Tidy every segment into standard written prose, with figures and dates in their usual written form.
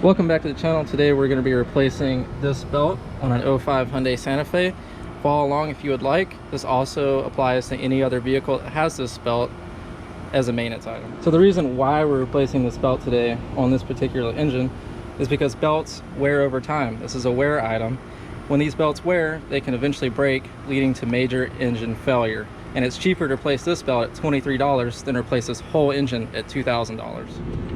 Welcome back to the channel. Today we're going to be replacing this belt on an 05 Hyundai Santa Fe. Follow along if you would like. This also applies to any other vehicle that has this belt as a maintenance item. So the reason why we're replacing this belt today on this particular engine is because belts wear over time. This is a wear item. When these belts wear, they can eventually break, leading to major engine failure. And it's cheaper to replace this belt at $23 than replace this whole engine at $2,000.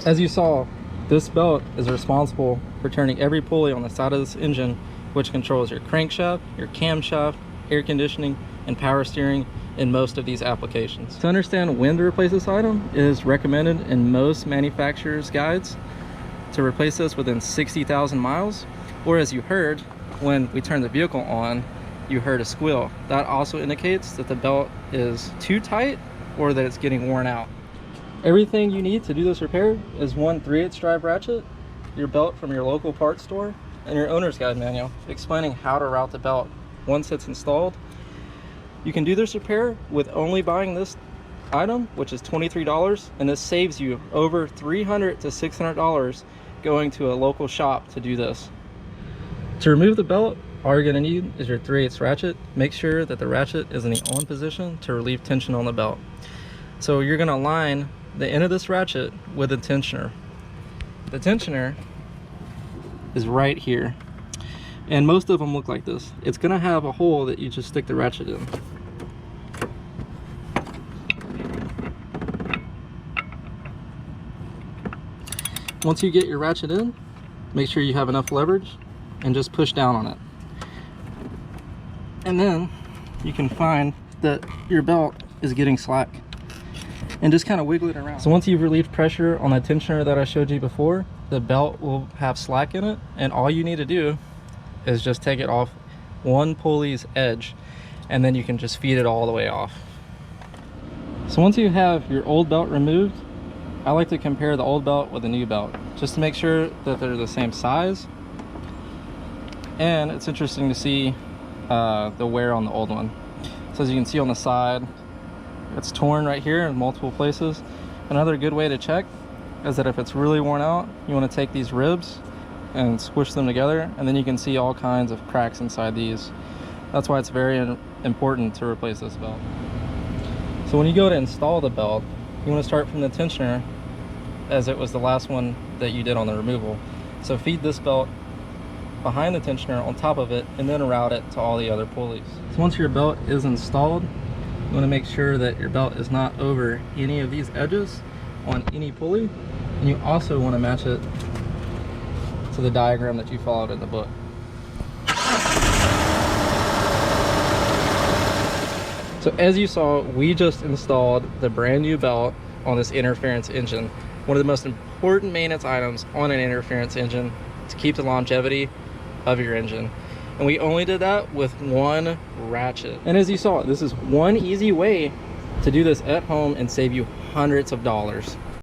As you saw, this belt is responsible for turning every pulley on the side of this engine, which controls your crankshaft, your camshaft, air conditioning, and power steering in most of these applications. To understand when to replace this item, it is recommended in most manufacturers' guides to replace this within 60,000 miles, or as you heard when we turned the vehicle on, you heard a squeal. That also indicates that the belt is too tight or that it's getting worn out. Everything you need to do this repair is one 3/8 drive ratchet, your belt from your local parts store, and your owner's guide manual explaining how to route the belt once it's installed. You can do this repair with only buying this item, which is $23, and this saves you over $300 to $600 going to a local shop to do this. To remove the belt, all you're going to need is your 3/8 ratchet. Make sure that the ratchet is in the on position to relieve tension on the belt. So you're going to line the end of this ratchet with a tensioner. The tensioner is right here, and most of them look like this. It's going to have a hole that you just stick the ratchet in. Once you get your ratchet in, make sure you have enough leverage and just push down on it. And then you can find that your belt is getting slack and just kind of wiggle it around. So once you've relieved pressure on the tensioner that I showed you before, the belt will have slack in it, and all you need to do is just take it off one pulley's edge, and then you can just feed it all the way off. So once you have your old belt removed, I like to compare the old belt with the new belt just to make sure that they're the same size. And it's interesting to see the wear on the old one. So as you can see on the side, it's torn right here in multiple places. Another good way to check is that if it's really worn out, you want to take these ribs and squish them together, and then you can see all kinds of cracks inside these. That's why it's very important to replace this belt. So when you go to install the belt, you want to start from the tensioner, as it was the last one that you did on the removal. So feed this belt behind the tensioner on top of it, and then route it to all the other pulleys. So once your belt is installed, you want to make sure that your belt is not over any of these edges on any pulley, and you also want to match it to the diagram that you followed in the book. So as you saw, we just installed the brand new belt on this interference engine. One of the most important maintenance items on an interference engine to keep the longevity of your engine. And we only did that with one ratchet. And as you saw, this is one easy way to do this at home and save you hundreds of dollars.